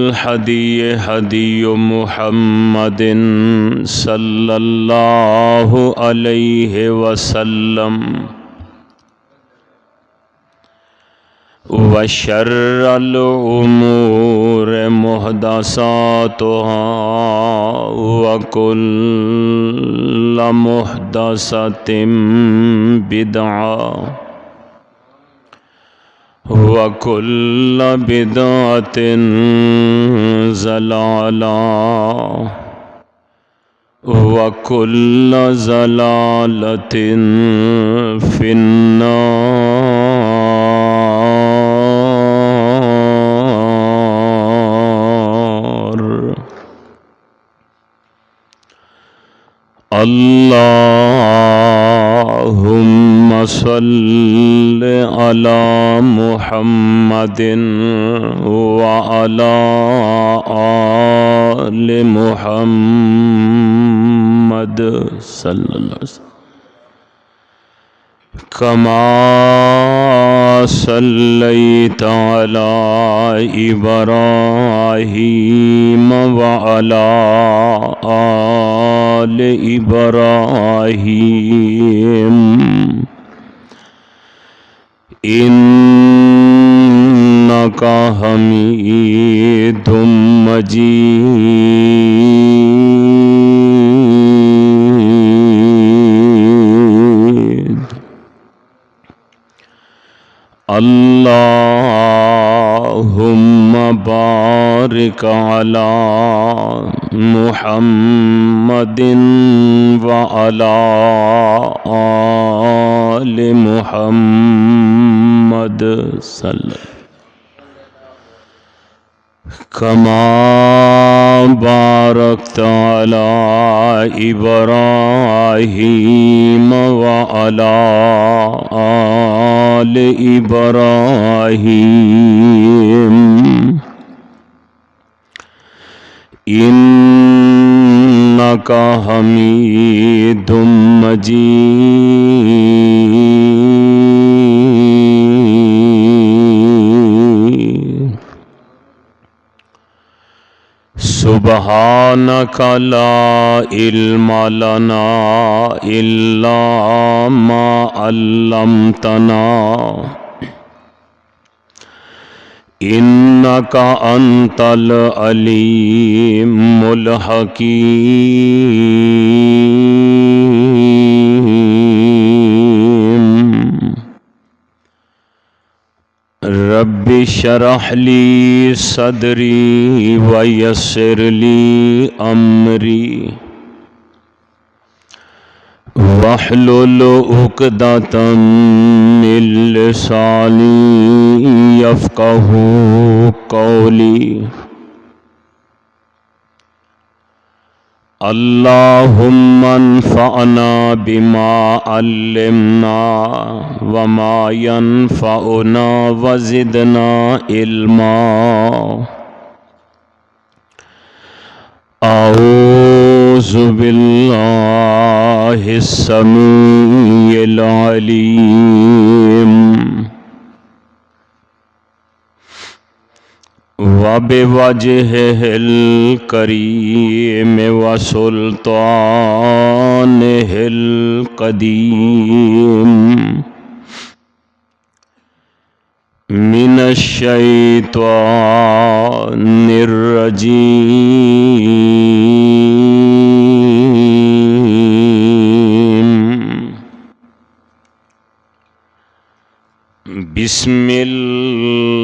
الهدي هدي محمد صلى الله عليه وسلم وشر الأمور محدثاتها وكل محدثة بدعة وكل بدعة ضلالة وكل ضلالة في النار. اللهم صل على محمد وعلى آل محمد صلی اللہ علیہ وسلم كما صليت على إبراهيم وعلى آل إبراهيم إنك حميد مجيد. اللهم بارك على محمد وعلى آل محمد صلی اللہ علیہ وسلم كما باركت على إبراهيم وعلى آل إبراهيم إنك حميد مجيد. سبحانك لا علم لنا إلا ما علمتنا إنك أنت العليم الحكيم. رب اشرح لي صدري ويسر لي أمري واحلل عقدة من لساني يفقه قولي. اللهم انفعنا بما علمنا وما ينفعنا وزدنا علما. أعوذ بالله السميع العليم وبوجهه الكريم وسلطانه القديم من الشيطان الرجيم. بسم الله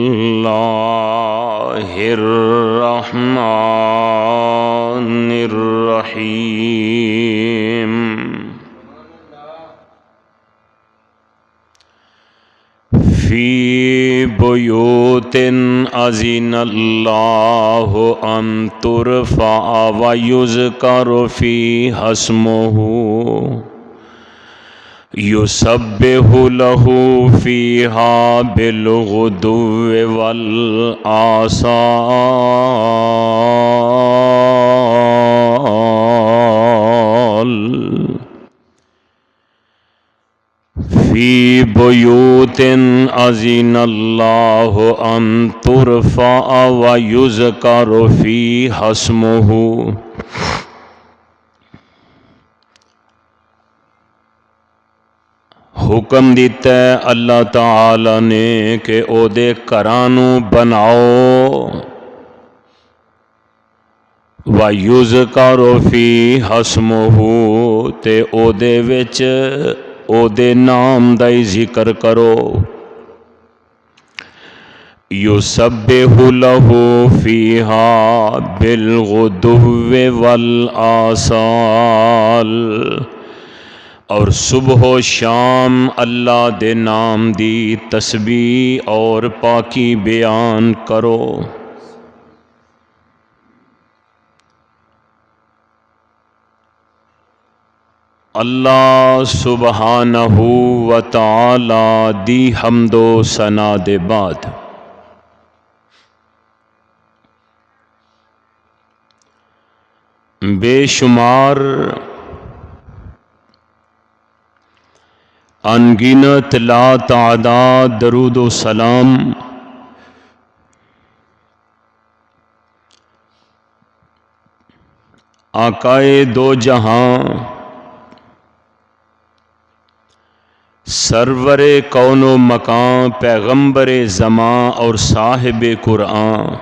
الرحمن الرحيم. في بيوت أذن الله أن ترفع ويذكر فيها اسمه يسبح له فيها بالغدو والآصال فی بیوت اذن اللہ ان ترفع ویذکر فیہا اسمہ. حکم دیتا ہے اللہ تعالی نے کہ او دے گھرانوں بناؤ. وَيُذْكَرُ فِيهَا اسْمُهُ تے او دے وچ او دے نام دا ذکر کرو. يُسَبِّحُ لَهُ فِيهَا بِالْغُدُوِّ وَالْآصَالِ. اور صبح و شام اللہ دے نام دی تسبیح اور پاکی بیان کرو. اللہ سبحانہ و تعالی دی حمد و ثنا دے بعد بے شمار انگنت لا تعداد درود و سلام آقائے دو جہاں سرور کون و مکان پیغمبر زمان اور صاحب قرآن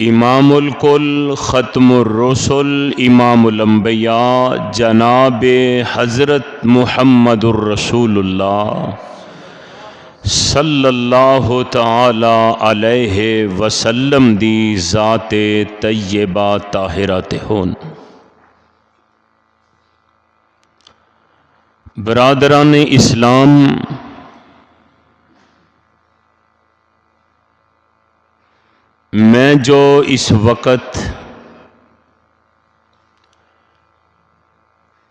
امام الکل ختم الرسل امام الانبیاء جناب حضرت محمد الرسول اللہ صلی اللہ تعالی علیہ وسلم دی ذات طیبہ طاہرات ہون. برادران اسلام، میں جو اس وقت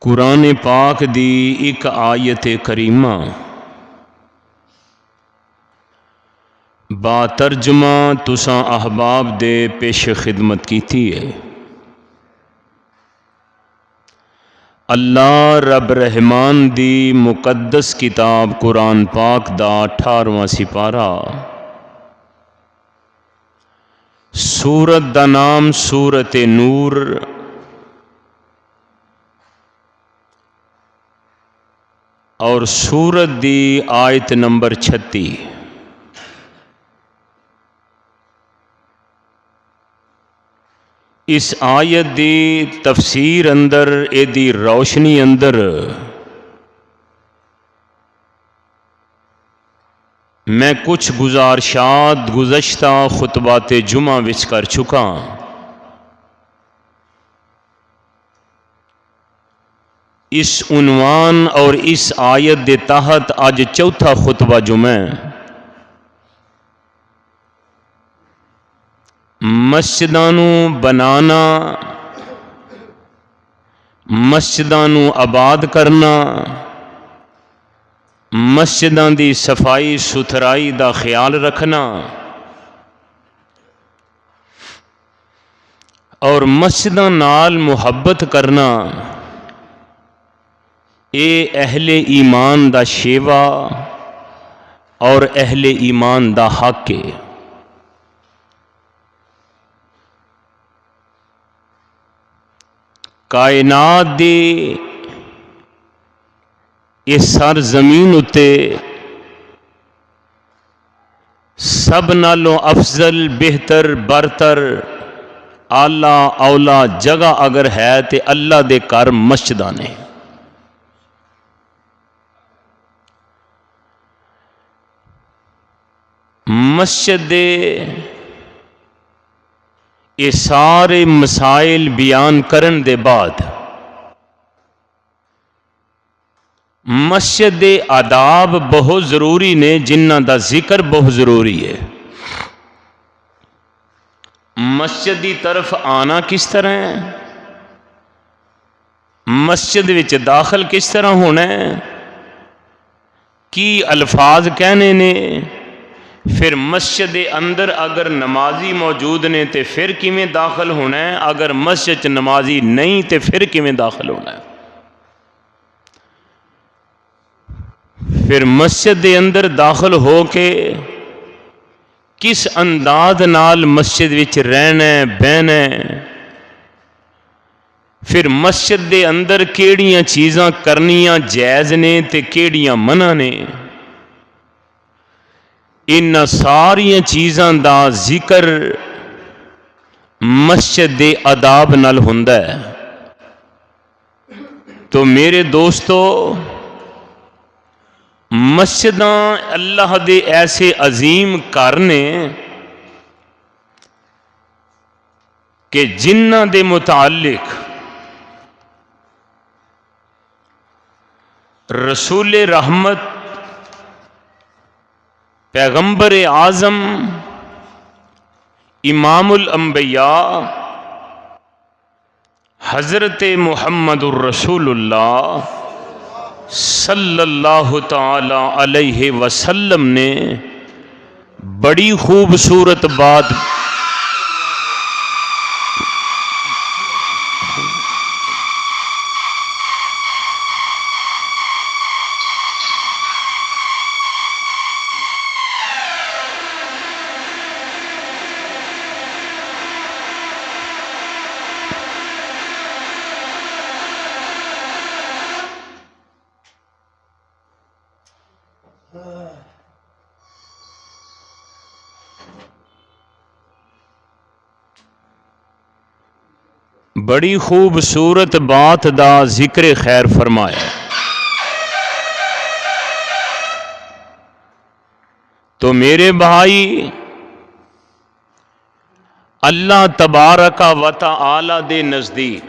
قرآن پاک دی ایک آیت کریمہ با ترجمہ تساں احباب دے پیش خدمت کیتی ہے. اللہ رب رحمان دی مقدس کتاب قرآن پاک دا 18واں سپارہ سورت دا نام سورت نور اور سورت دی آیت نمبر 36. اس آیت دی تفسیر اندر اے دی روشنی اندر میں کچھ گزارشات گزشتہ خطبات جمعہ وچ کر چکا. اس عنوان اور اس آیت دے تحت آج چوتھا خطبہ جمعہ مسجدانوں بنانا، مسجدانوں آباد کرنا، مسجدان دی صفائی ستھرائی دا خیال رکھنا اور مسجدان نال محبت کرنا اے اہل ایمان دا شیوا اور اہل ایمان دا حق ہے. کائنات دی اس سر زمین اتے سب نالوں افضل بہتر برتر اعلی اولا جگہ اگر ہے تے اللہ دے گھر مسجداں نے. مسجد دے یہ سارے مسائل بیان کرن دے بعد مسجد دے آداب بہت ضروری نے جنہاں دا ذکر بہت ضروری ہے. مسجد دی طرف آنا کس طرح ہے، مسجد وچ داخل کس طرح ہونا ہے، کی الفاظ کہنے نے، پھر مسجد اندر اگر نمازی موجود نے تے پھر کیویں داخل ہونا ہے، اگر مسجد نمازی نہیں تے پھر کیویں داخل ہونا ہے. پھر مسجد دے اندر داخل ہو کے کس انداز نال مسجد وچ رہنا ہے بہنا ہے، پھر مسجد دے اندر کیڑیاں چیزاں کرنیاں جائز نے تے کیڑیاں منع نے، ان ساریاں چیزاں دا ذکر مسجد دے آداب نال ہوندا ہے۔ تو میرے دوستو، مسجداں اللہ دے ایسے عظیم گھر نے کہ جنہاں دے متعلق رسول رحمت پیغمبر اعظم امام الانبیاء حضرت محمد الرسول اللہ صلی اللہ تعالی علیہ وسلم نے بڑی خوبصورت بات بڑی خوبصورت بات دا ذکر خیر فرمایا۔ تو میرے بھائی، اللہ تبارک و تعالی دے نزدیک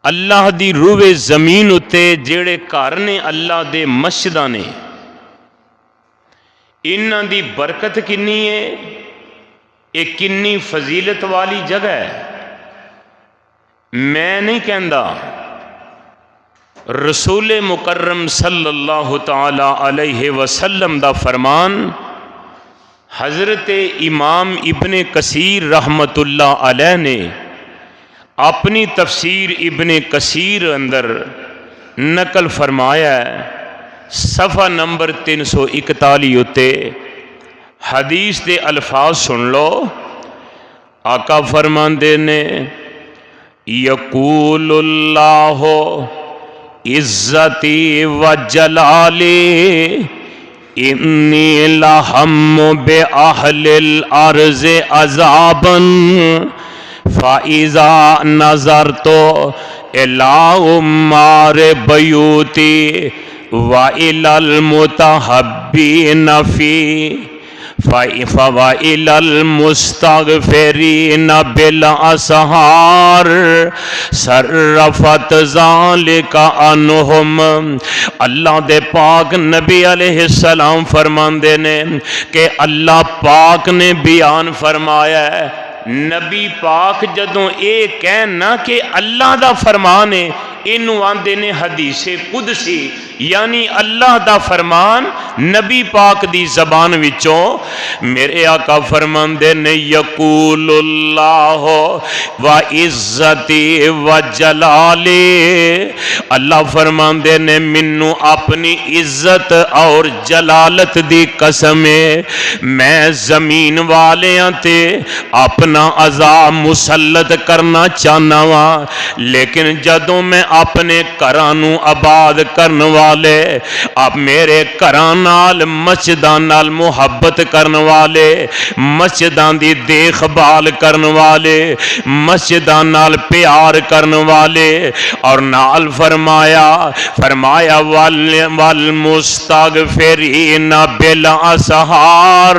اللہ دی روئے زمین اتے جڑے گھر نے اللہ دے مسجداں نے، انہاں دی برکت کنی ہے، ایک کنی فضیلت والی جگہ ہے۔ میں نہیں کہندا، رسول مکرم صلی اللہ تعالی علیہ وسلم دا فرمان حضرت امام ابن کثیر رحمت اللہ علیہ نے اپنی تفسیر ابن کثیر اندر نقل فرمایا ہے، صفحہ نمبر 341 اتے حدیث دے الفاظ سن لو۔ آقا فرماندے نے، یقول اللہ عزتی و جلالی انی لہم بأہل الارض عذابا فَإِذَا نَظَرْتُ إِلَىٰ عُمَّارِ بَيُوتِي وَإِلَى الْمُتَحَبِّينَ فِيهِ وَإِلَى الْمُسْتَغْفِرِينَ بِالْأَسْحَارِ صَرَّفَتْ ذَلِكَ عَنْهُمْ۔ اللہ دے پاک نبی علیہ السلام فرماندے نے کہ اللہ پاک نے بیان فرمایا ہے، نبی پاک جدوں اے کہنا کہ اللہ دا فرمان ہے، اینو آندے نے حدیث قدسی، یعنی اللہ دا فرمان نبی پاک دی زبان وچوں میرے آقا فرماندے نے، یقول اللہ و عزتی و جلالی، اللہ فرماندے نے منو اپنی عزت اور جلالت دی قسم ہے، میں زمین والیاں تے اپنا عذاب مسلط کرنا چاہنا وا، لیکن جدوں میں اپنے گھرانوں آباد کرن والے، اب میرے گھراں نال مسجداں نال محبت کرن والے، مسجداں دی دیکھ بھال کرن والے، مسجداں نال پیار کرن والے، اور نال فرمایا والمستغفرین بالاسحار،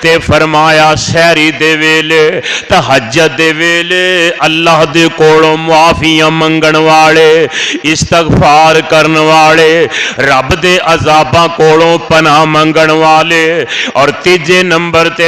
تے فرمایا سحری دے ویلے، تہجد دے ویلے اللہ دے کولوں معافیاں منگن والے، استغفار کرن والے، رب دے عذاباں کولوں پناہ منگن والے، اور تیجے نمبر تے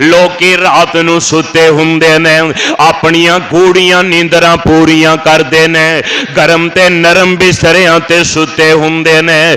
ਲੋਕੀ ਰਾਤ ਨੂੰ ਸੁੱਤੇ ਹੁੰਦੇ ਨੇ, ਆਪਣੀਆਂ ਗੂੜੀਆਂ ਨੀਂਦਰਾਂ ਪੂਰੀਆਂ ਕਰਦੇ ਨੇ, ਗਰਮ ਤੇ ਨਰਮ ਬਿਸਤਰਿਆਂ ਤੇ ਸੁੱਤੇ ਹੁੰਦੇ ਨੇ।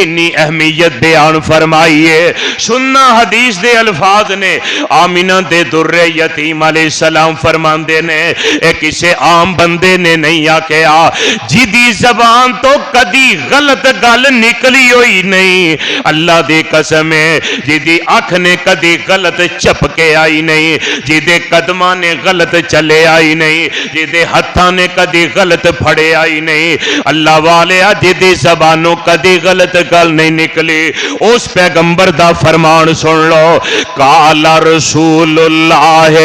انی اہمیت بیان فرمائیے. سننا حدیث دے الفاظ نے. آمینہ دے در یتیم علیہ السلام فرماندے نے اے کسے عام بندے نے نہیں آکھیا جدی زبان تو کدی غلط گل نکلی ہوئی نہیں. اللہ دی قسم ہے جدی اکھ نے کدی غلط چپ کے آئی نہیں, جدے قدماں نے غلط چلے آئی نہیں, جدے ہتھاں نے کدی غلط پھڑے آئی نہیں. اللہ والے جدی زبانوں کدی غلط گل نہیں نکلی. اس پیغمبر دا فرمان سن لو. قال رسول اللہ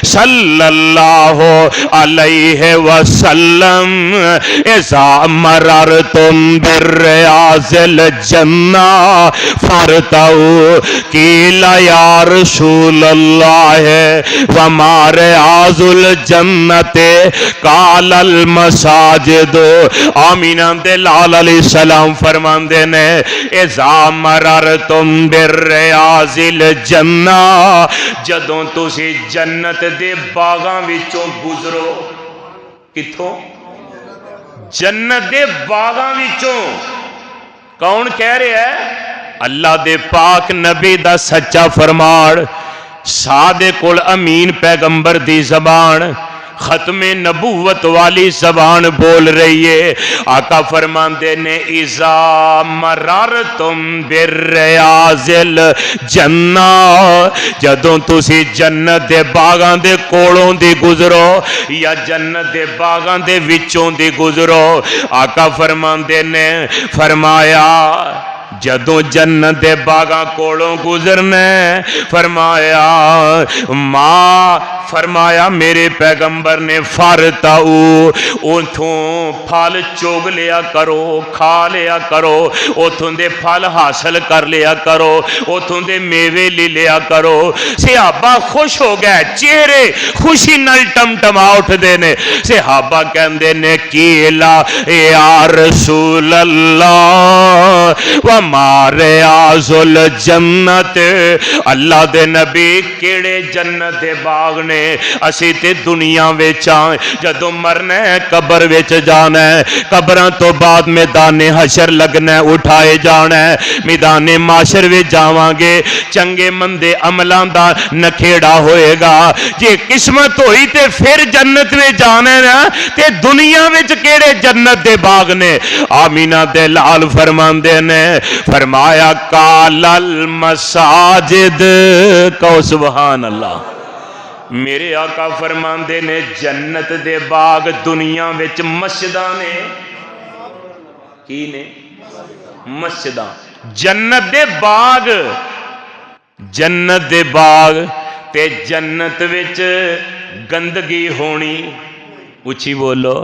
صلی اللہ علیہ وسلم اذا مررتم بالریاض الجنہ فارتعوا قیل یا رسول اللہ وما ریاض الجنت قال المساجد. آمینہ دے لال علیہ السلام فرماندے نے اذا مررتم بالریاض الجنہ جدوں تسی جنت دے باغاں وچوں گزرو. کتھوں؟ جنت دے باغاں وچوں. کون کہہ رہے ہے؟ اللہ دے پاک نبی دا سچا فرمان, صادق الامین پیغمبر دی زبان, ختم نبوت والی زبان بول رہی ہے. آقا فرماندے نے اذا مررتم بالریاض الجنہ جدوں تسی جنت دے باغاں دے کولوں دی گزرو یا جنت دے باغاں دے وچوں دی گزرو. آقا فرماندے نے فرمایا جدوں جنت دے باغاں کولوں گزرنے فرمایا فرمایا میرے پیغمبر نے فارتعو اتھوں پھل چوگ لیا کرو, کھا لیا کرو, اتھوں دے پھل حاصل کر لیا کرو, اتھوں دے میوے لے لیا کرو. صحابہ خوش ہو گئے, چہرے خوشی نال ٹمٹما اٹھ دے نے. صحابہ کہندے نے کیلا یا رسول اللہ وما ریاض الجنت. اللہ دے نبی کیڑے جنت دے باغ نے؟ اسی تے دنیا وچ آئے, جدوں مرنا ہے قبر وچ جانا ہے, قبراں تو بعد میدان حشر لگنا ہے, اٹھائے جانا ہے, میدان معاشر وچ جاواں گے, چنگے مندے عملاں دا نکھیڑا ہوئے گا. جے قسمت ہوئی تے پھر جنت وچ جانا ہے نا, تے دنیا وچ کیڑے جنت دے باغ نے؟ آمینہ دے لال فرماندے نے فرمایا قال المساجد. کو سبحان اللہ. میرے آقا فرماندے نے جنت دے باغ دنیا وچ مسجداں نے. کی نے؟ مسجداں. جنت دے باغ, جنت دے باغ تے جنت وچ گندگی ہونی. اچھی بولو.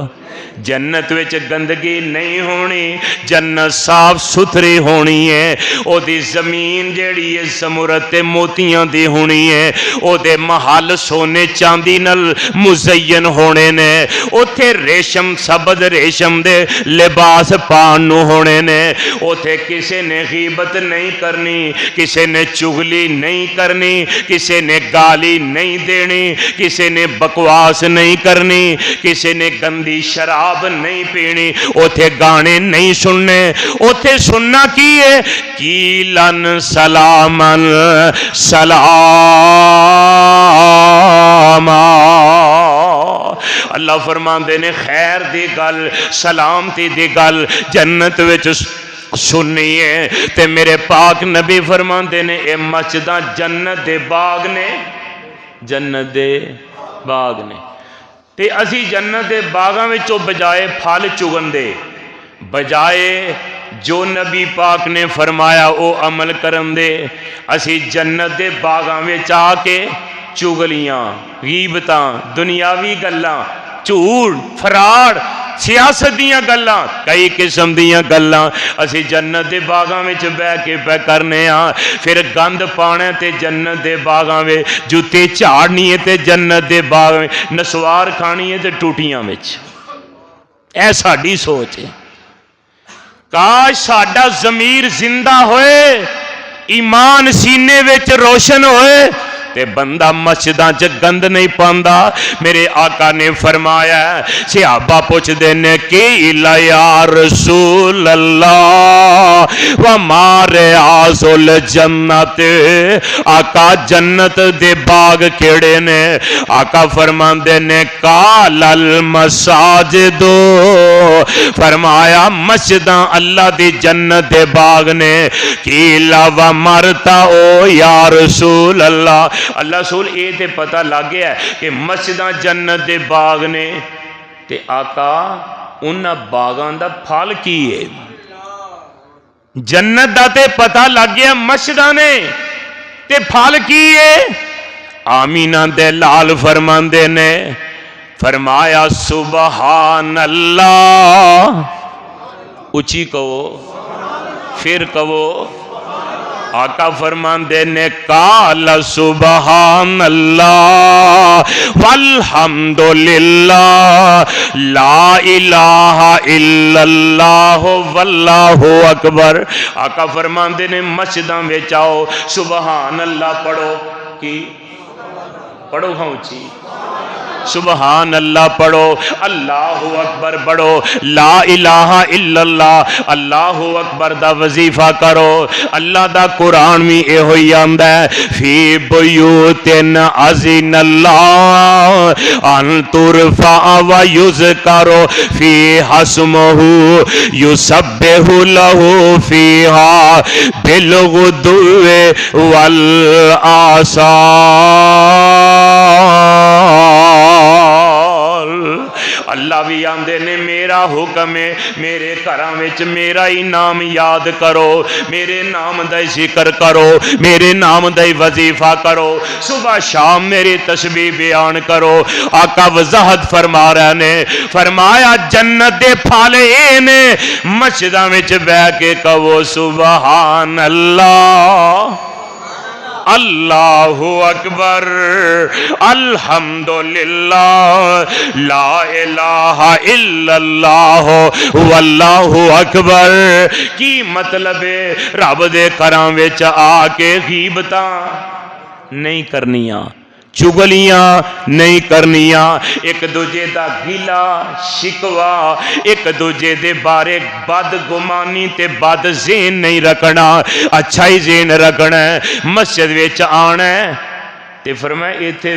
جنت وچ گندگی نہیں ہونی, جنت صاف ستھری ہونی ہے. او دی زمین جیڑی ہے زمرد تے موتیاں دی ہونی ہے, او دے محل سونے چاندی نال مزین ہونے نے, اوتھے ریشم سبز ریشم دے لباس پان نو ہونے نے, اوتھے کسے نے غیبت نہیں کرنی, کسے نے چغلی نہیں کرنی, کسے نے گالی نہیں دینی, کسے نے بکواس نہیں کرنی, کسے نے گندی شراب نہیں پینی, اوتھے گانے نہیں سننے. اوتھے سننا کی ہے؟ کیلن سلامن سلام. اللہ فرماندے نے خیر دی گل, سلامتی دی گل جنت وچ سننی ہے. تے میرے پاک نبی فرماندے نے اے مسجداں جنت دے باغ نے, جنت دے باغ نے. تے اسی جنت دے باغاں وچوں بجائے پھل چگن دے, بجائے جو نبی پاک نے فرمایا او عمل کرن دے, اسی جنت دے باغاں وچ آ کے چگلیاں, غیبتاں, دنیاوی گلاں, جھوٹ فراڈ, سیاست دیاں گلاں, کئی قسم دیاں گلاں اسی جنت دے باغاں وچ بہ کے پہ کرنے ہاں. پھر گند پانے تے جنت دے باغاں وچ, جوتے جھاڑنی ہے تے جنت دے باغ وچ, نسوار کھانی ہے تے ٹوٹیاں وچ. اے ساڈی سوچ ہے. کاش ساڈا ضمیر زندہ ہوئے, ایمان سینے وچ روشن ہوئے, تے بندہ مسجداں چ گند نہیں پاندا. میرے آقا نے فرمایا صحابہ پوچھدے نے کہ یا رسول اللہ وما ریاض الجنت، آقا جنت دے باغ کیڑے نے؟ آقا فرماندے نے قال المساجد، فرمایا مسجداں اللہ دی جنت دے باغ نے. قیلا ومرتا او یا رسول اللہ، اللہ رسول اے تے پتہ لگ گیا کہ مسجداں جنت دے باغ نے، تے آقا انہاں باغاں دا پھل کی ہے؟ جنت دا تے پتہ لگ گیا مسجداں نے، تے پھل کی ہے؟ آمینہ دے لال فرماندے نے فرمایا سبحان اللہ، اچھی کہو پھر کہو. آقا فرماندے نے قال سبحان اللہ والحمدللہ لا الہ الا اللہ واللہ اکبر. آقا فرماندے نے مسجداں وچ آؤ سبحان اللہ پڑھو. کی پڑھو ہاں اچھی؟ سبحان اللہ پڑھو، اللہ اکبر پڑھو، لا الہ الا اللہ، اللہ اکبر دا وظیفہ کرو. اللہ دا قرآن بھی اے ہوئی آمدہ ہے فی بیوتن اذن اللہ ان ترفع و یذکر فیہا اسمہ یسبح لہ فیہا بالغدو والآصال. اللہ بھی آندے نے میرا حکم ہے میرے گھراں وچ میرا ہی نام یاد کرو، میرے نام دا ذکر کرو، میرے نام دا وظیفہ کرو، صبح شام میری تسبیح بیان کرو. آقا وضاحت فرما رہے نے فرمایا جنت دے پھل اے نے مسجداں وچ بیٹھ کے کہو سبحان اللہ، اللہ اکبر، الحمدللہ، لا الہ الا اللہ واللہ اکبر. کی مطلب ہے؟ رب دے گھراں وچ آ کے غیبتاں نہیں کرنیاں، چگلیاں نہیں کرنیاں، ایک دوجے دا گلا شکوا، ایک دوجے دے بارے بد گمانی تے بد ذہن نہیں رکھنا، اچھا ہی ذہن رکھنا ہے. مسجد وچ آنا ہے تے فرمایا ایتھے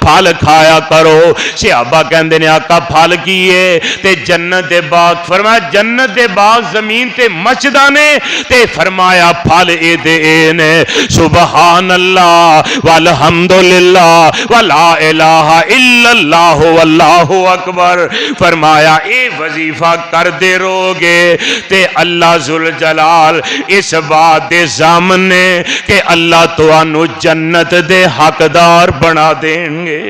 پھل کھایا کرو. صحابہ کہندے نے آقا پھل کیے؟ تے جنت دے باغ. فرمایا جنت دے باغ زمین تے مسجداں نے، تے فرمایا پھل اے دے اے نے سبحان اللہ والحمدللہ ولا الہ الا اللہ واللہ اکبر. فرمایا اے وظیفہ کر دے رو گے تے اللہ ذوالجلال اس بات دے ضامن نے کہ اللہ تانوں جنت دے حقدار بنا دیں گے،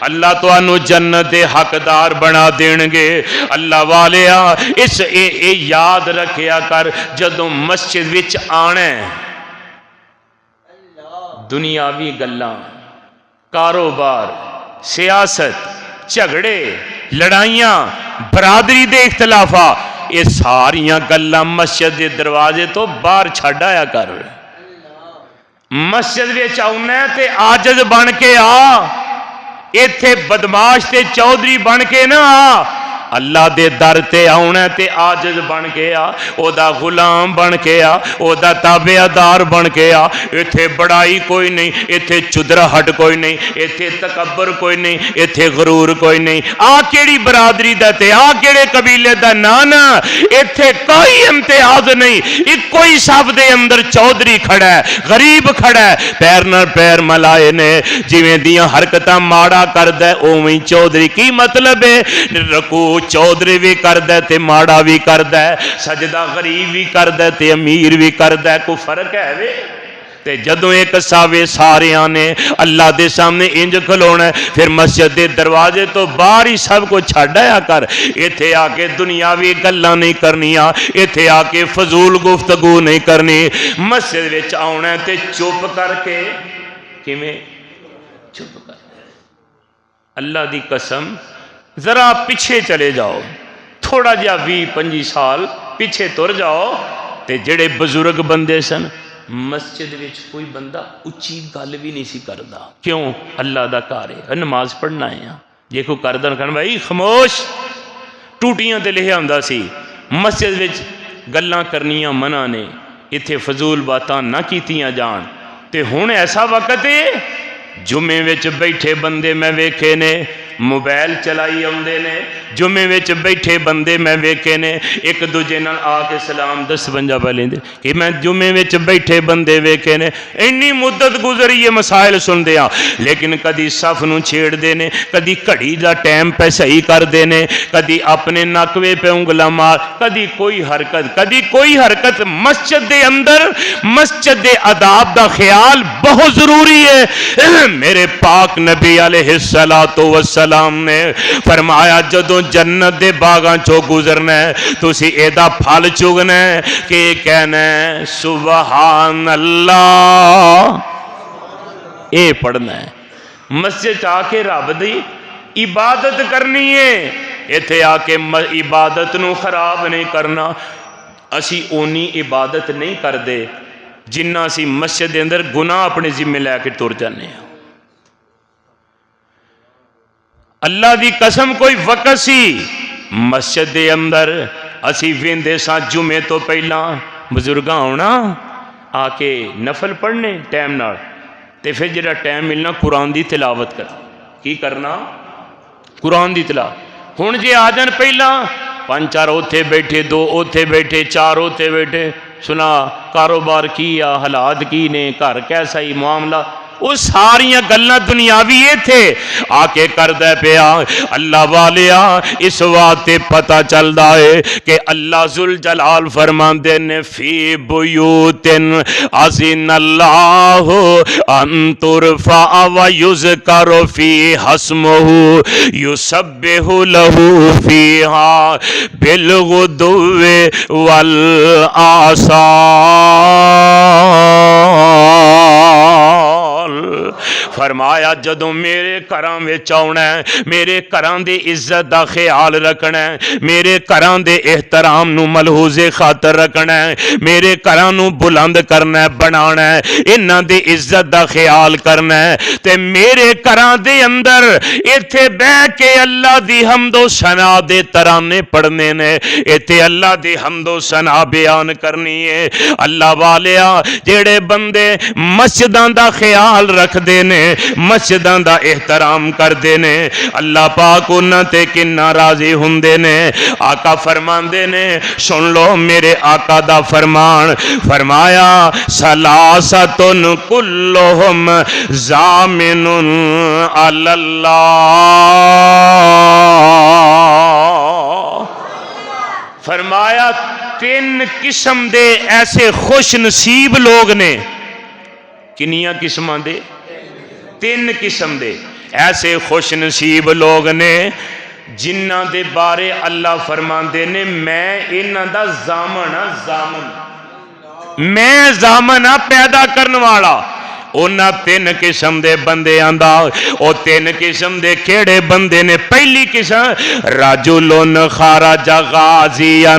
اللہ تو انو جنت دے حقدار بنا دیں گے. اللہ والیا اس اے یاد رکھیا کر جدوں مسجد وچ آنے دنیاوی گلاں، کاروبار، سیاست، جھگڑے، لڑائیاں، برادری دے اختلافات، یہ ساریاں گلاں مسجد دے دروازے تو باہر چھڈ آیا کر. مسجد وچ آؤنا تے عاجز بن کے آ، ایتھے بدماش تے چودھری بن کے نہ آ. اللہ دے در تے آؤنا تے عاجز بن کے آ، او دا غلام بن کے آ، او دا تابعدار بن کے آ. ایتھے بڑائی کوئی نہیں، ایتھے چدراہٹ کوئی نہیں، ایتھے تکبر کوئی نہیں، ایتھے غرور کوئی نہیں. آ کیڑی برادری دا تے آ کیڑے قبیلے دا نانا، ایتھے کوئی امتیاز نہیں. ایکو ہی سب دے اندر چودھری کھڑا ہے، غریب کھڑا ہے، پیر نال پیر ملائے نے. جویں دیاں حرکتاں ماڑا کردا ہے اوویں چودھری. کی مطلب ہے؟ رکوع چودھری بھی کردا ہے تے ماڑا بھی کردا ہے، سجدہ غریب بھی کردا ہے تے امیر بھی کردا ہے. کوئی فرق ہے وے؟ تے جدوں ایک ساوے ساریاں نے اللہ دے سامنے انج کھلونا ہے، پھر مسجد دے دروازے تو باہر ہی سب کو چھڈ آیا کر. ایتھے آ کے دنیاوی گلاں نہیں کرنیاں، ایتھے آ کے فضول گفتگو نہیں کرنی. مسجد وچ آونا ہے تے چپ کر کے، کیویں چپ کر. اللہ دی قسم ذرا پیچھے چلے جاؤ، تھوڑا جہا 20-25 سال پیچھے تر جاؤ تے جڑے بزرگ بندے سن مسجد وچ کوئی بندہ اچھی گل بھی نہیں سی کردا، کیوں؟ اللہ دا گھر ہے، نماز پڑھنا ہے، جے کوئی کردا کہنا بھائی خاموش، ٹوٹیاں تے لکھیا ہوندا سی مسجد وچ گلاں کرنیاں منع نے، اتھے فضول باتاں نہ کیتیاں جان۔ تے ہن ایسا وقت ہے جمعے وچ بیٹھے بندے میں ویکھے نے موبائل چلائی آندے نے، جمعے وچ بیٹھے بندے میں ویکھے نے ایک دوجے نال آ کے سلام 10-50 پہ لیندے کہ میں جمعے وچ بیٹھے بندے ویکھے نے، اینی مدت گزری ہے مسائل سندے ہاں، لیکن کدی صف نو چھیڑ دے نے، کدی گھڑی دا ٹائم پہ صحیح کر دے نے، کدی اپنے نقوے پہ انگلا مار، کدی کوئی حرکت۔ مسجد دے اندر مسجد دے آداب دا خیال بہت ضروری ہے۔ میرے پاک نبی علیہ السلام نے فرمایا جدوں جنت دے باغاں چوں گزرنا ہے تسی ایدا پھل چگنا ہے کہ کہنا ہے سبحان اللہ، اے پڑھنا ہے۔ مسجد آ کے رب دی عبادت کرنی ہے، ایتھے آ کے عبادت نو خراب نہیں کرنا۔ اسی اونی عبادت نہیں کردے جنہ اسی مسجد دے اندر گناہ اپنے ذمہ لے کے تر جانے ہیں۔ اللہ دی قسم کوئی وقت سی مسجد دے اندر اسی ویندے ساں جمعے تو پہلا بزرگاں ہونا آ کے نفل پڑھنے ٹائم نال، تے پھر جڑا ٹائم ملنا قرآن دی تلاوت کر، کی کرنا؟ قرآن دی تلاوت۔ ہن جے آ جان پہلا 5-4 اوتھے بیٹھے، 2 اوتھے بیٹھے، 4 اوتھے بیٹھے، سنا کاروبار کی آ، حالات کی نے، گھر کیسا ہی معاملہ، وہ ساریاں گلاں دنیاوی تھے آ کے کردہ پیا۔ اللہ والیا اس واسطے پتہ چلدا ہے کہ اللہ ذوالجلال فرماندے نے فی بیوتن اذن اللہ ان ترفع ویذکر فیہا اسمہ یسبح لہ فیہا بالغدو والآصال۔ فرمایا جدوں میرے گھراں وچ آونا ہے، میرے گھراں دی عزت دا خیال رکھنا ہے، میرے گھراں دے احترام نو ملحوظ خاطر رکھنا ہے، میرے گھراں نو بلند کرنا ہے، بنانا ہے، انہاں دی عزت دا خیال کرنا ہے، تے میرے گھراں دے اندر ایتھے بیٹھ کے اللہ دی حمد و ثنا دے ترانے پڑھنے نے، ایتھے اللہ دی حمد و ثنا بیان کرنی ہے۔ اللہ والیا جڑے بندے مسجداں دا خیال رکھ دے نے، مسجداں دا احترام کر دے نے، اللہ پاک انہاں تے کنا راضی ہوندے نے۔ آقا فرماندے نے، سن لو میرے آقا دا فرمان، فرمایا سلاستن کلہم ضامن علی اللہ۔ فرمایا 3 قسم دے ایسے خوش نصیب لوگ نے، کنیاں قسماں دے؟ 3 قسم دے ایسے خوش نصیب لوگ نے جنہ دے بارے اللہ فرماندے نے میں انہاں دا ضامن ہاں، ضامن، میں ضامن ہاں پیدا کرن والا۔ انہاں 3 قسم دے بندے آندا، او 3 قسم دے کیڑے بندے نے؟ پہلی قسم رجل خرج غازیا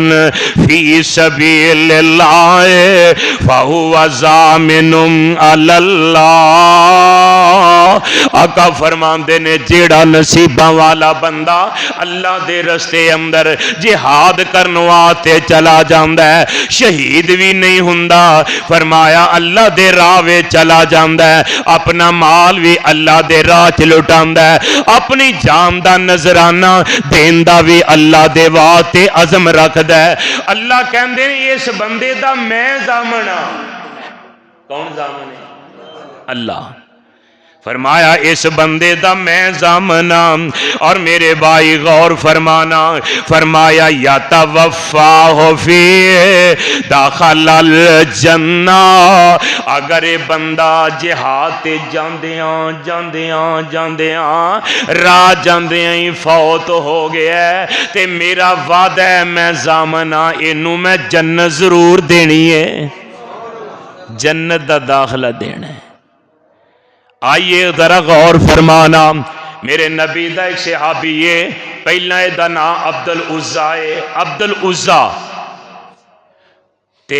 فی سبیل اللہ فہو ضامن علی اللہ۔ آقا فرماندے نے جیڑا نصیباں والا بندہ اللہ دے رستے اندر جہاد کرن واسطے چلا جاندا ہے، شہید بھی نہیں ہوندا، فرمایا اللہ دے راہ وچ چلا جاندا ہے، اپنا مال بھی اللہ دے راہ چ لٹاندا ہے، اپنی جان دا نذرانہ دیندا بھی اللہ دے واسطے عزم رکھدا ہے۔ اللہ کہندے نے اس بندے دا میں ضامن ہاں۔ کون ضامن ہے؟ اللہ۔ فرمایا اس بندے دا میں ضامن ہاں، اور میرے بھائی غور فرمانا، فرمایا یتوفاہ فیہ داخل الجنہ۔ اگر یہ بندہ جہاد تے جاندیاں راہ جاندیاں ہی فوت ہو گیا ہے تے میرا وعدہ ہے میں ضامن ہاں اینوں میں جنت ضرور دینی ہے، جنت دا داخلہ دینا ہے۔ آئیے ذرا غور فرمانا، میرے نبی دا ایک صحابی ہے، پہلا دا نام عبد العزا ہے۔ عبد العزا تے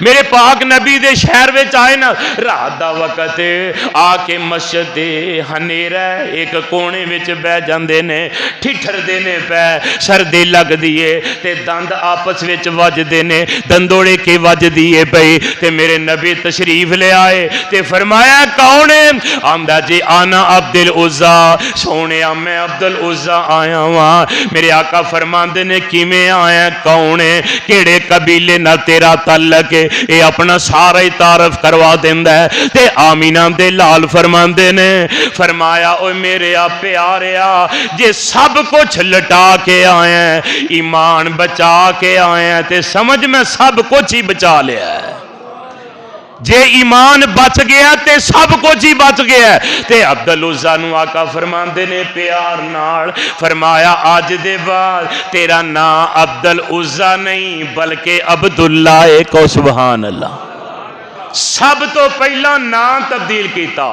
میرے پاک نبی دے شہر وچ آئے نا رات دا وقت آ کے مسجد دے ہنیرا ایک کونے وچ بہ جاندے نے ٹھٹھردے نے پے سردی لگ دیے تے دند آپس وچ وجدے نے دندوڑے کے وجدی ہے پئی تے میرے نبی تشریف لے آئے تے فرمایا کون ہے؟ آندا جی آنا عبد العزا، سونے میں عبد العزا آیا ہاں۔ میرے آقا فرماندے نے کیویں آیا، کون ہے، کیڑے قبیلے نال تیرا تعلق کہ اے اپنا سارا ہی تعارف کروا دیندا ہے تے آمینہ دے لال فرماندے نے فرمایا اوے میرے آپ پیاریا جے سب کچھ لٹا کے آئے ہیں ایمان بچا کے آئے ہیں تے سمجھ میں سب کچھ ہی بچا لیا ہے، جے ایمان بچ گیا تے سب کچھ ہی بچ گیا ہے۔ تے عبد العزا نو آقا فرماندے نے پیار نال فرمایا آج دے بعد تیرا نام عبد العزا نہیں بلکہ عبداللہ ہے، کو سبحان اللہ۔ سب تو پہلا نام تبدیل کیتا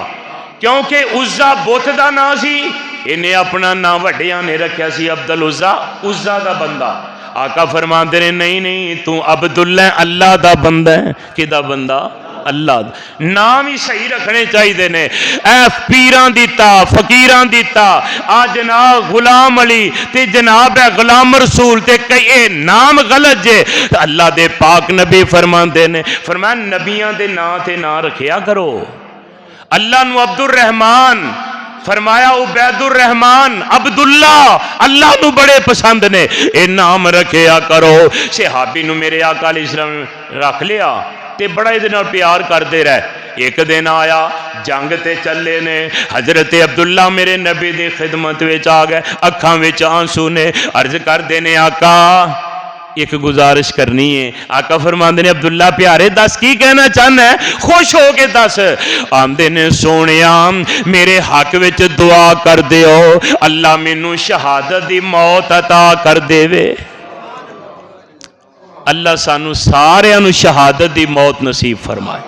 کیونکہ عزا بت دا نام سی، انہیں اپنا نام وڈیاں نے رکھیا سی عبد العزا، عزا دا بندہ۔ آقا فرماندے نے نہیں تو عبداللہ اللہ دا بندہ ہے، کہ دا بندہ اللہ دا۔ نام ہی صحیح رکھنے چاہیے نے، اے پیران دیتا فقیران دیتا آ جناب غلام علی تے جناب ہے غلام رسول تے کئی نام غلط جے، اللہ دے پاک نبی فرماندے نے فرمایا نبیاں دے نام تے نام رکھیا کرو۔ اللہ نو عبد الرحمن فرمایا عبید الرحمن عبداللہ اللہ نو بڑے پسند نے، اے نام رکھیا کرو۔ صحابی نو میرے آقا علیہ السلام رکھ لیا تے بڑا ادھے نال پیار کر دے رہے۔ ایک دن آیا جنگ تے چلے نے، حضرت عبداللہ میرے نبی دی خدمت وچ آ گئے، اکھاں وچ آنسو نے، عرض کر دینے آقا ایک گزارش کرنی ہے۔ آقا فرماندے نے عبداللہ پیارے دس کی کہنا چاہنا ہے، خوش ہو کے دس۔ آندے نے سونیا میرے حق وچ دعا کر دیو اللہ مینوں شہادت دی موت عطا کر دے وے۔ اللہ سانو سارے انو شہادت دی موت نصیب فرمائے۔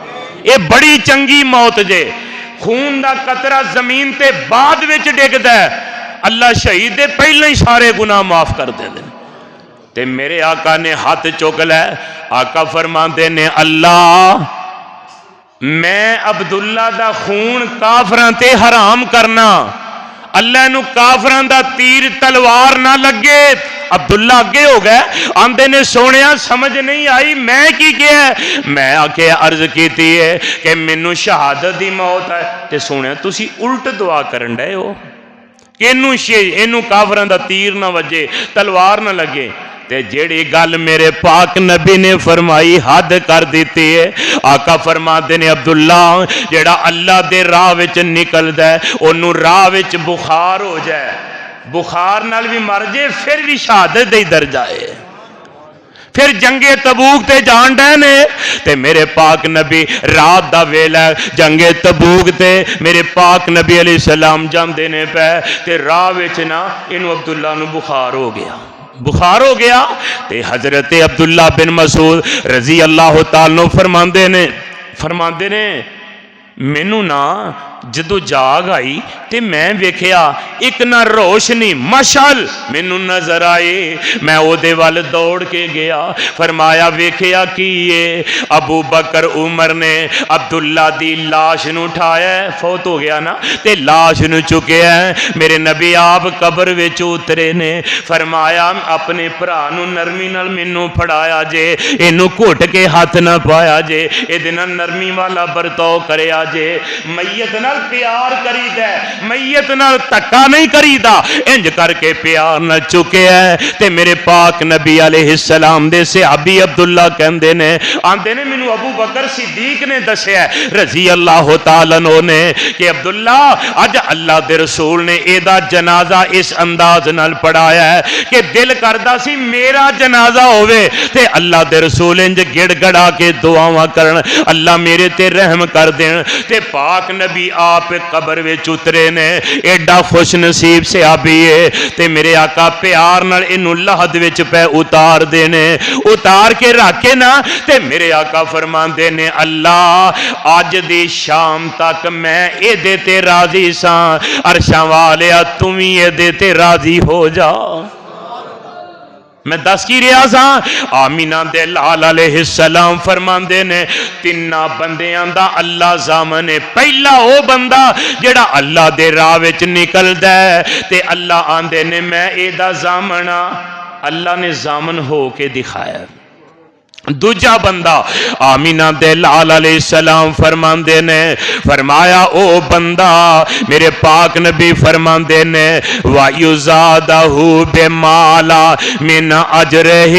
یہ بڑی چنگی موت جے، خون دا قطرہ زمین تے بعد وچ ڈگدا ہے، اللہ شہید دے پہلے ہی سارے گناہ معاف کر دے دے۔ تے میرے آقا نے ہاتھ چک لے، آقا فرماندے نے اللہ میں عبداللہ دا خون کافراں تے حرام کرنا، اللہ نو کافراں دا تیر تلوار نہ لگے۔ عبداللہ آگے ہو گئے، آندے نے سونیا سمجھ نہیں آئی میں کی کیا ہے؟ میں آکے عرض کیتی ہے کہ مینوں شہادت دی موت ہے، تے سونیا تسی الٹ دعا کرن ڈے ہو کہ اینوں کافراں دا تیر نہ وجے تلوار نہ لگے۔ تے جیڑی گل میرے پاک نبی نے فرمائی حد کر دیتی ہے۔ آقا فرماندے نے عبداللہ جیڑا اللہ دے راہ وچ نکلدا ہے اونوں راہ وچ بخار ہو جائے، بخار نال بھی مر جائے پھر بھی شہادت دے درجہ ہے۔ پھر جنگ تبوک تے جان ڈے نے تے میرے پاک نبی رات دا ویلا جنگ تبوک تے میرے پاک نبی علیہ السلام جاندے نے پے تے راہ وچ نا اینو عبداللہ نو بخار ہو گیا، بخار ہو گیا تے حضرت عبداللہ بن مسعود رضی اللہ تعالیٰ فرماندے نے مینوں نا جدو جاگ آئی تے میں ویکھیا ایک نہ روشنی مشعل مینوں نظر آئی، میں او دے وال دوڑ کے گیا، فرمایا ویکھیا کیے ابو بکر عمر نے عبداللہ دی لاش نو اٹھایا ہے، فوت ہو گیا نا تے لاش نو چکیا ہے، میرے نبی آپ قبر وچ اترے نے، فرمایا اپنے بھرا نو نرمی نال مینوں پھڑایا جے، اینو گھٹ کے ہاتھ نہ پایا جے، اے نال نرمی والا برتاؤ کریا جے، میت نال پیار کری دے، میت نال تکا نہیں کری دا، انج کر کے پیار نہ چکے ہے تے میرے پاک نبی علیہ السلام دے صحابی عبداللہ کہندے نے آندے نے مینوں ابو بکر صدیق نے دسیا ہے رضی اللہ تعالیٰ عنہ نے کہ عبداللہ اج اللہ دے رسول نے ایدا جنازہ اس انداز نال پڑھایا ہے کہ دل کردا سی میرا جنازہ ہوئے تے اللہ دے رسول انج گڑ گڑا کے دعاواں کرن اللہ میرے تے رحم کر دین تے پاک نبی آپ قبر وچ اترے نے، ایڈا خوش نصیب صحابی ہے تے میرے آقا پیار نال اینو لحد وچ پہ اتار دینے، اتار کے رکھے نا تے میرے آقا فرماندے نے اللہ آج دی شام تک میں اے دے تے راضی ساں، عرشاں والیا تمہیں اے دے تے راضی ہو جا۔ میں دس کی رہا سا آمینہ دے لال علیہ السلام فرماندے نے تینا بندیاں دا اللہ زامن ہے. پہلا او بندہ جڑا اللہ دے راہ وچ نکلدا ہے تے اللہ آندے نے میں اے دا زامن ہاں. اللہ نے زامن ہو کے دکھایا. دوجا بندہ آمینہ دے لال علیہ السلام فرماندے نے فرمایا او بندہ میرے پاک نبی فرماندے نے وَيُزَادَهُ بِمَالَ مِنْ أَجْرِهِ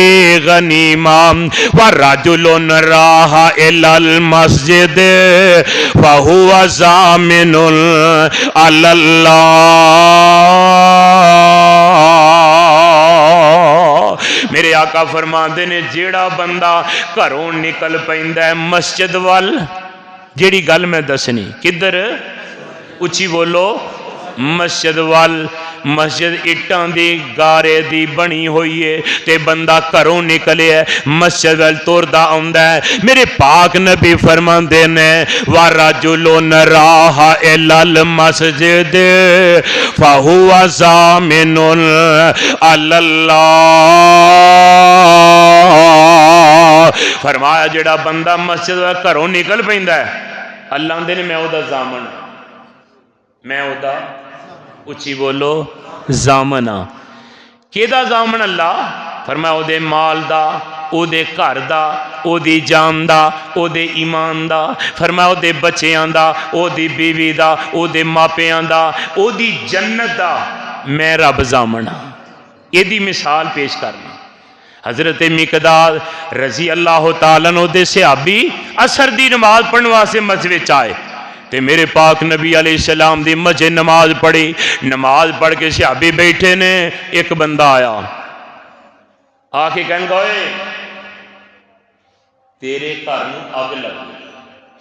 غَنِيمًا وَرَجُلٌ رَاحَ إِلَى الْمَسْجِدِ فَهُوَ زَامِنٌ عَلَى اللَّهِ. میرے آقا فرماندے نے جیڑا بندہ گھروں نکل پیندا ہے مسجد وال جیڑی گل میں دسنی کدھر اچھی بولو مسجد وال مسجد اٹاں دی گارے دی بنی ہوئی ہے تے بندہ گھروں نکلے ہے مسجد وال تردا آندا ہے میرے پاک نبی فرماندے نے وَرَجُلٌ رَاحَ إِلَى الْمَسْجِدِ فَهُوَ زَامِنٌ عَلَى اللَّهِ. فرمایا جڑا بندہ مسجد وال گھروں نکل پیندا ہے اللہ آندے نے میں او دا زامن میں او دا اچھی بولو زامن ہاں. کیدا زامن اللہ فرمایا او دے مال دا او دے گھر دا او دی جان دا او دے ایمان دا فرمایا او دے بچیاں دا او دی بیوی دا او دے ماپیاں دا او دی جنت دا میں رب زامن ہاں. یہ دی مثال پیش کرنا حضرت مقداد رضی اللہ تعالیٰ عنہ دے صحابی عصر دی نماز پڑھنے واسطے مسجد آئے تے میرے پاک نبی علیہ السلام دی مسجد نماز پڑھی. نماز پڑھ کے صحابی بیٹھے نے ایک بندہ آیا آ کے کہن گئے تیرے گھر نو اگ لگی.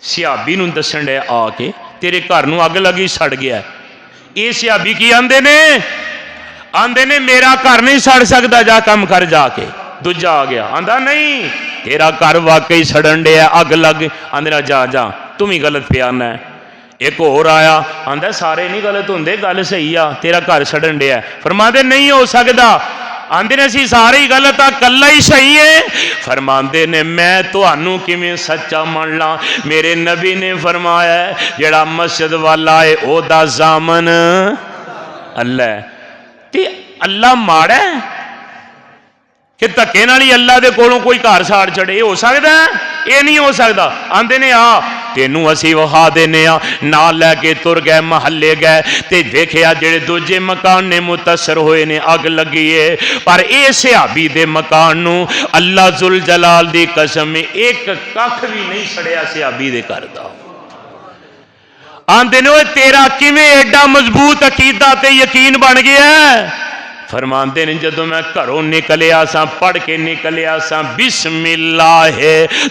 صحابی نو دسن ڈے آ کے تیرے گھر نو اگ لگی سڑ گیا. یہ صحابی کی آندے نے میرا گھر نہیں سڑ سکتا جا کم کر جا کے. دوجا آ گیا آندا نہیں تیرا گھر واقعی سڑن ڈے اگ لگ آندے جا جا تم ہی غلط پہ آنا ہے. ایک اور آیا آندا سارے نہیں غلط ہوندے گل صحیح آ تیرا گھر سڑن ڈیا. فرماندے نہیں ہو سکتا آندے نے سی سارے ہی غلط آ کلا ہی صحیح ہے. فرماندے نے میں تانوں کیویں سچا مان لاں میرے نبی نے فرمایا ہے جڑا مسجد والا ہے او دا زامن اللہ ہے. تے اللہ ماڑا ہے کہ دھکے نال ہی اللہ دے کولوں کوئی گھر ساڑ چڑے ہو سکتا ہے یہ نہیں ہو سکتا. آندے نے آ تینوں اسی وہا دینے آ نال لے کے تر گئے محلے گئے تے دیکھیا جڑے دوجے مکان نے متاثر ہوئے نے اگ لگی ہے پر اے صحابی دے مکان نو اللہ ذوالجلال دی قسم ایک ککھ بھی نہیں سڑیا صحابی دے گھر دا. آندے نے تیرا کیویں ایڈا مضبوط عقیدہ تے یقین بن گیا ہے. فرماندے نے جدو میں گھروں نکلیا سا پڑھ کے نکلیا سا بسم اللہ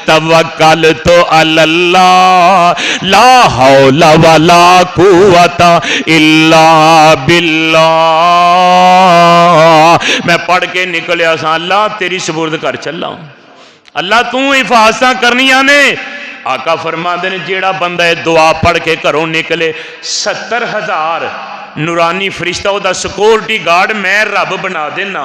توکلت علی اللہ لا حول ولا قوت الا باللہ. میں پڑھ کے نکلیا سا اللہ تیری سپرد کر چلا اللہ تو حفاظت کرنی آنے. آقا فرماندے نے جیڑا بندہ دعا پڑھ کے گھروں نکلے 70,000 نورانی فرشتہ او دا سیکورٹی گارڈ میں رب بنا دینا.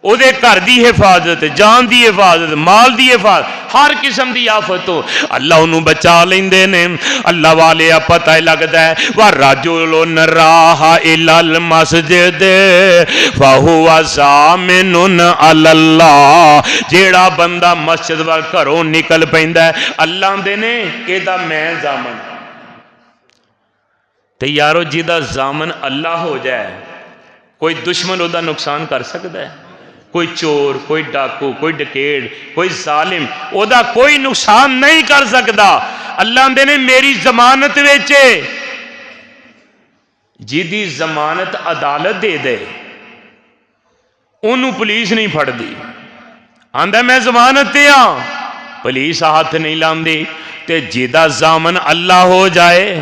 او دے گھر دی حفاظت جان دی حفاظت مال دی حفاظت ہر قسم دی آفت ہو اللہ انہوں بچا لیندے نے. اللہ والے پتہ لگدا ہے وَرَجُلٌ رَاحَ إِلَى الْمَسْجِدِ فَهُوَ زَامِنٌ عَلَى اللَّهِ. جیڑا بندہ مسجد وال گھروں نکل پیندا ہے اللہ دے نے اے دا میں زامن. تے یارو جیدہ زامن اللہ ہو جائے کوئی دشمن او دا نقصان کر سکتا ہے؟ کوئی چور کوئی ڈاکو کوئی ڈکیڑ کوئی ظالم او دا کوئی نقصان نہیں کر سکتا. اللہ دے نے میری ضمانت ویچے جیدی ضمانت عدالت دے دے انہوں پولیس نہیں پھڑ دی. آندہ میں ضمانت دیا پولیس ہاتھ نہیں لاندی. تے جیدہ زامن اللہ ہو جائے